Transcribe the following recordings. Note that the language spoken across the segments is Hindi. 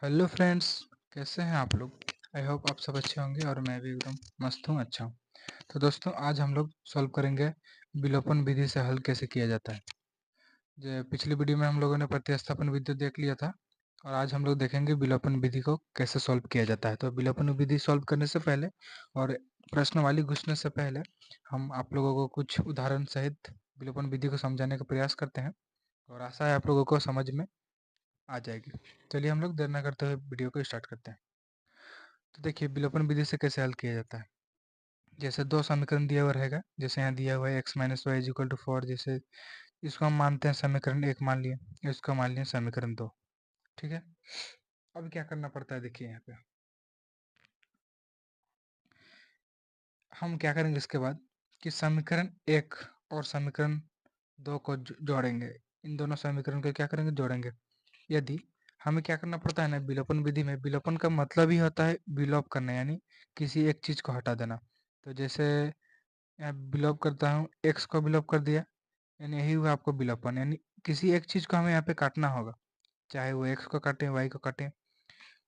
हेलो फ्रेंड्स, कैसे हैं आप लोग? आई होप आप सब अच्छे होंगे और मैं भी एकदम मस्त हूँ, अच्छा हूँ। तो दोस्तों, आज हम लोग सॉल्व करेंगे विलोपन विधि से हल कैसे किया जाता है। जो पिछली वीडियो में हम लोगों ने प्रतिस्थापन विधि देख लिया था और आज हम लोग देखेंगे विलोपन विधि को कैसे सॉल्व किया जाता है। तो विलोपन विधि सॉल्व करने से पहले और प्रश्नावली घुसने से पहले हम आप लोगों को कुछ उदाहरण सहित विलोपन विधि को समझाने का प्रयास करते हैं और आशा है आप लोगों को समझ में आ जाएगी। चलिए हम लोग देर न करते हुए वीडियो को स्टार्ट करते हैं। तो देखिए विलोपन विधि से कैसे हल किया जाता है। जैसे दो समीकरण दिया हुआ रहेगा, जैसे यहाँ दिया हुआ है x minus y is equal to 4। जैसे इसको हम मानते हैं समीकरण 1 मान लिए, इसको मान लिए समीकरण 2। ठीक है, अब क्या करना पड़ता है, देखिए यहाँ पे हम क्या करेंगे इसके बाद कि समीकरण 1 और समीकरण 2 को जोड़ेंगे। इन दोनों समीकरण को क्या करेंगे, जोड़ेंगे। यदि हमें क्या करना पड़ता है ना, विलोपन विधि में विलोपन का मतलब ही होता है विलोप करना, यानी किसी एक चीज को हटा देना। तो जैसे यहाँ विलोप करता हूँ, एक्स को विलोप कर दिया, यानी यही हुआ आपको विलोपन, यानी किसी एक चीज को हमें यहाँ पे काटना होगा, चाहे वो एक्स को काटे वाई को काटे।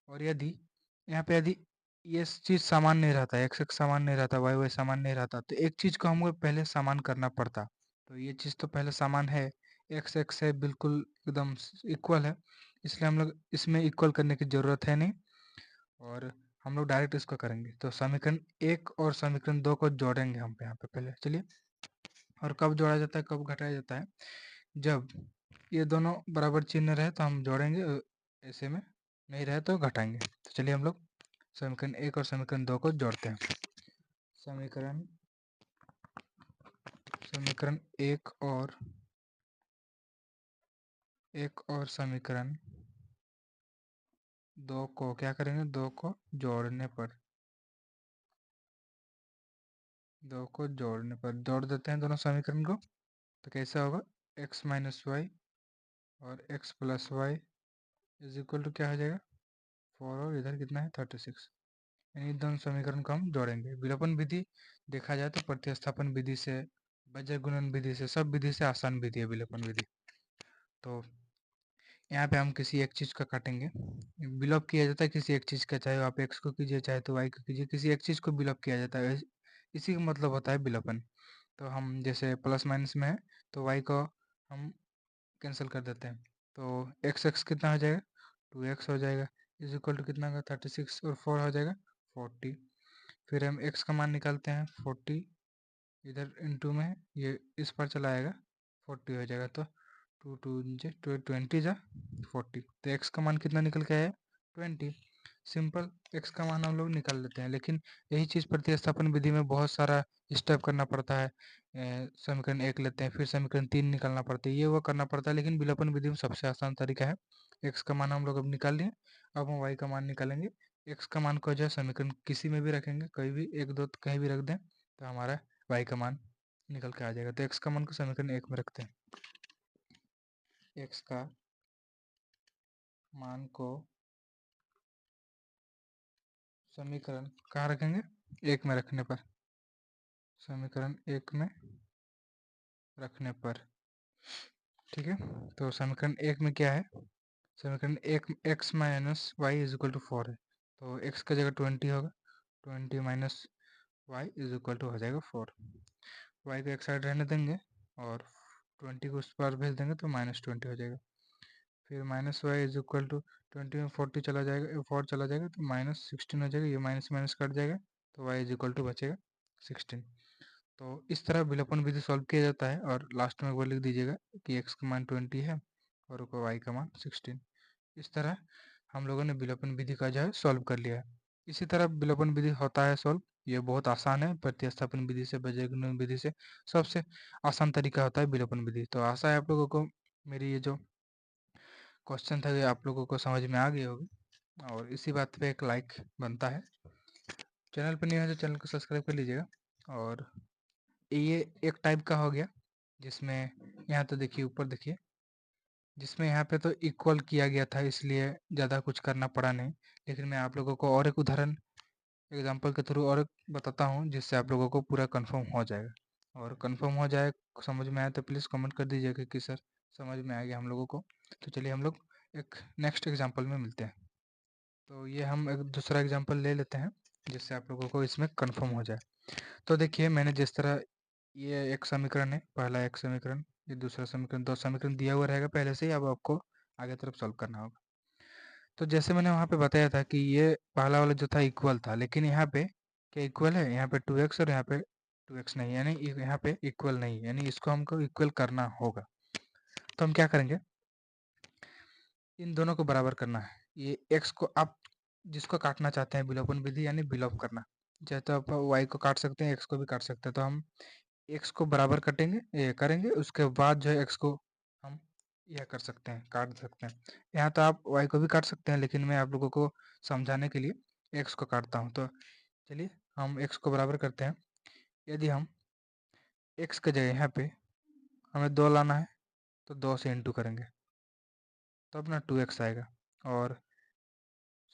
और यदि यहाँ पे यदि ये चीज समान नहीं रहता, एक्स एक्स समान नहीं रहता, वाई वाई समान नहीं रहता, तो एक चीज को हमको पहले समान करना पड़ता। तो ये चीज तो पहले समान है, एक्स एक्स है, बिल्कुल एकदम इक्वल है, इसलिए हम लोग इसमें इक्वल करने की जरूरत है नहीं और हम लोग डायरेक्ट इसको करेंगे। तो समीकरण 1 और समीकरण 2 को जोड़ेंगे हम पे यहाँ पे पहले, चलिए। और कब जोड़ा जाता है, कब घटाया जाता है, जब ये दोनों बराबर चिन्ह रहे तो हम जोड़ेंगे, ऐसे में नहीं रहे तो घटाएंगे। तो चलिए हम लोग समीकरण 1 और समीकरण 2 को जोड़ते हैं। समीकरण समीकरण 1 और समीकरण 2 को क्या करेंगे, 2 को जोड़ने पर, 2 को जोड़ने पर जोड़ देते हैं दोनों समीकरण को। तो कैसा होगा, x माइनस वाई और x plus y is equal to क्या हो जाएगा, 4, और इधर कितना है 36। यानी दोनों समीकरण को हम जोड़ेंगे। विलोपन विधि देखा जाए तो प्रतिस्थापन विधि से, बीजगणित गुणन विधि से, सब विधि से आसान विधि है विलोपन विधि। तो यहाँ पे हम किसी एक चीज का काटेंगे, विलोप किया जाता है किसी एक चीज का, चाहे आप x को कीजिए चाहे तो y को कीजिए, किसी एक चीज को विलोप किया जाता है, इसी का मतलब होता है विलोपन। तो हम जैसे प्लस माइनस में है तो y को हम कैंसिल कर देते हैं, तो एक्स एक्स कितना हो जाएगा, 2x हो जाएगा, इज इक्वल टू कितना होगा 36, और 4 हो जाएगा 40। फिर हम x का मान निकालते हैं 40, इधर इंटू में ये इस पर चला आएगा, 40 हो जाएगा। तो टू टू जो 20 जा 40, तो x का मान कितना निकल के आया, 20। सिंपल, x का मान हम लोग निकाल लेते हैं, लेकिन यही चीज़ प्रतिस्थापन विधि में बहुत सारा स्टेप करना पड़ता है। समीकरण 1 लेते हैं, फिर समीकरण 3 निकालना पड़ता है, ये वो करना पड़ता है, लेकिन विलोपन विधि में सबसे आसान तरीका है। x का मान हम लोग अब निकाल लिए, अब हम y का मान निकालेंगे। x का मान को जो है समीकरण किसी में भी रखेंगे, कहीं भी 1 2 कहीं भी रख दें, तो हमारा y का मान निकल के आ जाएगा। तो x का मान को समीकरण 1 में रखते हैं, x का मान को समीकरण कहाँ रखेंगे, 1 में रखने पर, समीकरण 1 में रखने पर, ठीक है। तो समीकरण 1 में क्या है, समीकरण 1 x minus y is equal to 4 है, तो x का जगह 20 होगा, 20 minus y is equal to हो जाएगा 4। y को एक साइड रहने देंगे और 20 को उस पर भेज देंगे तो -20 हो जाएगा। फिर minus y is equal to 20 में 40 चला जाएगा, 4 चला जाएगा तो -16 हो जाएगा, ये माइनस माइनस कट जाएगा, तो y इज इक्वल टू बचेगा 16। तो इस तरह विलोपन विधि सॉल्व किया जाता है, और लास्ट में वो लिख दीजिएगा कि x का मान 20 है और y का मान 16। इस तरह हम लोगों ने विलोपन विधि का जो है सॉल्व कर लिया है। इसी तरह विलोपन विधि होता है सॉल्व, ये बहुत आसान है, प्रतिस्थापन विधि से, बीजगणित गुणन विधि से सबसे आसान तरीका होता है विलोपन विधि। तो आशा है आप लोगों को मेरी ये जो क्वेश्चन था ये आप लोगों को समझ में आ गई होगी, और इसी बात पे एक लाइक बनता है। चैनल पर नहीं है तो चैनल को सब्सक्राइब कर लीजिएगा। और ये एक टाइप का हो गया जिसमें, यहाँ तो देखिए ऊपर देखिए, जिसमें यहाँ पे तो इक्वल किया गया था इसलिए ज़्यादा कुछ करना पड़ा नहीं, लेकिन मैं आप लोगों को और एक उदाहरण एग्जांपल के थ्रू और एक बताता हूँ जिससे आप लोगों को पूरा कंफर्म हो जाएगा। और कंफर्म हो जाए, समझ में आए तो प्लीज़ कमेंट कर दीजिएगा कि सर समझ में आ गया हम लोगों को। तो चलिए हम लोग एक नेक्स्ट एग्जांपल में मिलते हैं। तो ये हम एक दूसरा एग्जांपल ले लेते हैं जिससे आप लोगों को इसमें कंफर्म हो जाए। तो देखिए मैंने जिस तरह ये एक समीकरण है, पहला एक समीकरण, ये दूसरा समीकरण, 2 समीकरण दिया हुआ रहेगा पहले से ही, अब आपको आगे तरफ सॉल्व करना होगा। तो जैसे मैंने वहाँ पे बताया था कि ये पहला वाला जो था इक्वल था, लेकिन यहाँ पे क्या इक्वल है? यहाँ पे 2x और यहाँ पे 2x नहीं, यानी यहाँ पे इक्वल नहीं है, यानी इसको हमको इक्वल करना होगा। तो हम क्या करेंगे? इन दोनों को बराबर करना है। ये x को आप जिसको काटना चाहते हैं विलोपन विधि यानी विलोप करना, चाहे तो आप y को काट सकते हैं, x को भी काट सकते हैं। तो हम x को बराबर कटेंगे, ये करेंगे, उसके बाद जो है x को हम यह कर सकते हैं, काट सकते हैं। यहाँ तो आप y को भी काट सकते हैं, लेकिन मैं आप लोगों को समझाने के लिए x को काटता हूँ। तो चलिए हम x को बराबर करते हैं। यदि हम x के जगह यहाँ पे हमें 2 लाना है, तो 2 से इंटू करेंगे, तो अपना 2x आएगा। और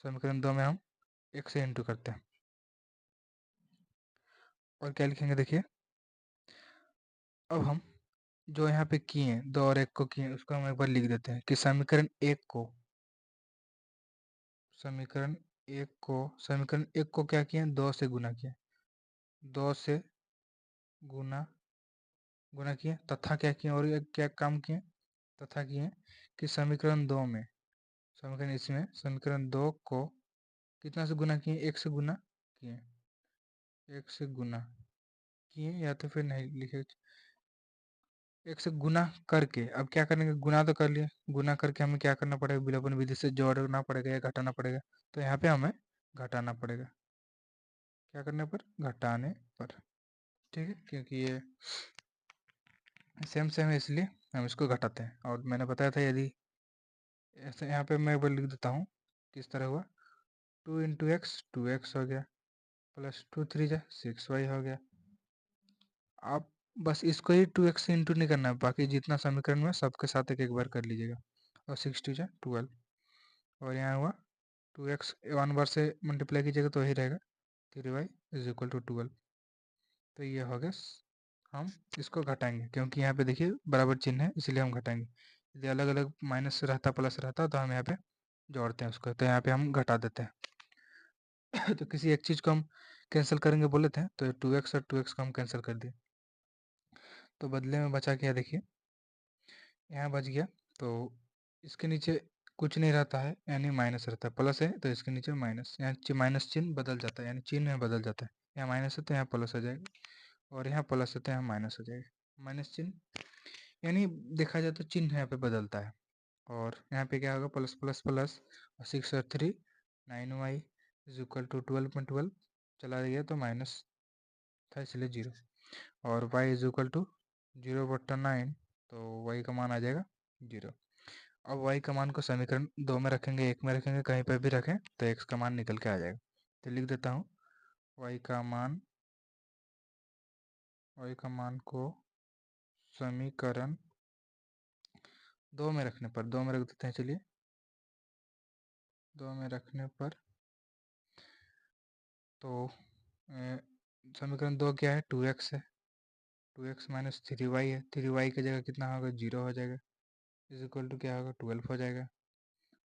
समीकरण 2 में हम x से इंटू करते हैं और क्या लिखेंगे? देखिए अब हम जो यहाँ पे किए हैं, 2 और 1 को किए हैं, उसको हम एक बार लिख देते हैं कि समीकरण एक को क्या किए? 2 से गुना किए, 2 से गुना गुना किए, तथा क्या किए? और एक क्या काम किए? तथा किए कि समीकरण 2 में, समीकरण 2 को कितना से गुना किए? 1 से गुना किए, 1 से गुना किए, या तो फिर नहीं लिखे, 1 से गुना करके। अब क्या करेंगे? गुना तो कर लिए, गुना करके हमें क्या करना पड़ेगा? विलोपन विधि से जोड़ना पड़ेगा या घटाना पड़ेगा। तो यहाँ पे हमें घटाना पड़ेगा, क्या करने पर? घटाने पर। ठीक है, क्योंकि ये सेम सेम है इसलिए हम इसको घटाते हैं। और मैंने बताया था यदि ऐसे, यहाँ पे मैं एक बार लिख देता हूँ किस तरह हुआ। 2 इंटू एक्स 2x हो गया, प्लस 2 3 जा 6y हो गया। आप बस इसको ही 2x से इंटू नहीं करना है, बाकी जितना समीकरण में सबके साथ एक एक बार कर लीजिएगा। और 6 2 जा 12, और यहाँ हुआ 2x 1 बार से मल्टीप्लाई कीजिएगा तो वही रहेगा 3y इज इक्वल टू 12। तो ये हो गया। हम इसको घटाएंगे क्योंकि यहाँ पे देखिए बराबर चिन्ह है, इसलिए हम घटाएंगे। यदि अलग अलग माइनस रहता प्लस रहता तो हम यहाँ पे जोड़ते हैं उसको, तो यहाँ पे हम घटा देते हैं। तो किसी एक चीज़ को हम कैंसिल करेंगे बोले थे, तो 2x और 2x को हम कैंसिल कर दिए, तो बदले में बचा क्या? देखिए यहाँ बच गया। तो इसके नीचे कुछ नहीं रहता है, यानी माइनस रहता है, प्लस है तो इसके नीचे माइनस, यहाँ माइनस चिन्ह बदल जाता है, यानी चिन्ह बदल जाता है। यहाँ माइनस है तो यहाँ प्लस हो जाएगा, और यहाँ प्लस है तो यहाँ माइनस हो जाएगा। माइनस चिन्ह यानी देखा जाए तो चिन्ह यहाँ पे बदलता है। और यहाँ पे क्या होगा? प्लस प्लस प्लस, और 6 और 3 9y इज इक्वल टू 12.12 चला गया तो माइनस था इसलिए 0, और y इज इक्वल टू 0/9, तो y का मान आ जाएगा 0। अब y का मान को समीकरण 2 में रखेंगे, 1 में रखेंगे, कहीं पर भी रखें तो x का मान निकल के आ जाएगा। तो लिख देता हूँ y का मान को समीकरण 2 में रखने पर, 2 में रख देते हैं, चलिए 2 में रखने पर, तो समीकरण 2 क्या है? 2x है, 2x माइनस 3y है, 3y की जगह कितना होगा? 0 हो जाएगा, इज इक्वल टू क्या होगा? 12 हो जाएगा।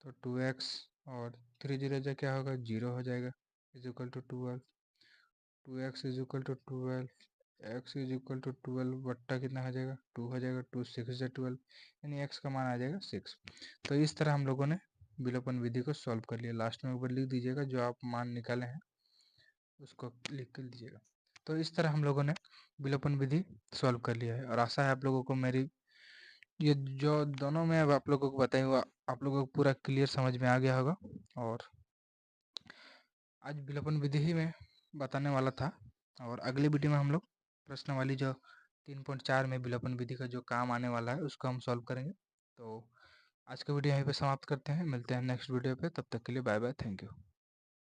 तो 2x और 3 जीरो जा क्या होगा? 0 हो जाएगा, is equal to 12। 2x is equal to 12, x is equal to 12 बट्टा कितना हो जाएगा? 2 हो जाएगा, 2 6 जा 12, यानी x का मान आ जाएगा 6। तो इस तरह हम लोगों ने विलोपन विधि को सॉल्व कर लिया। लास्ट में ऊपर लिख दीजिएगा जो आप मान निकाले हैं उसको लिख कर दीजिएगा। तो इस तरह हम लोगों ने विलोपन विधि सॉल्व कर लिया है, और आशा है आप लोगों को मेरी ये जो दोनों में अब आप लोगों को बताया हुआ आप लोगों को पूरा क्लियर समझ में आ गया होगा। और आज विलोपन विधि ही मैं बताने वाला था, और अगली वीडियो में हम लोग प्रश्न वाली जो 3.4 में विलोपन विधि का जो काम आने वाला है उसको हम सॉल्व करेंगे। तो आज का वीडियो यहीं पे समाप्त करते हैं, मिलते हैं नेक्स्ट वीडियो पे, तब तक के लिए बाय बाय, थैंक यू।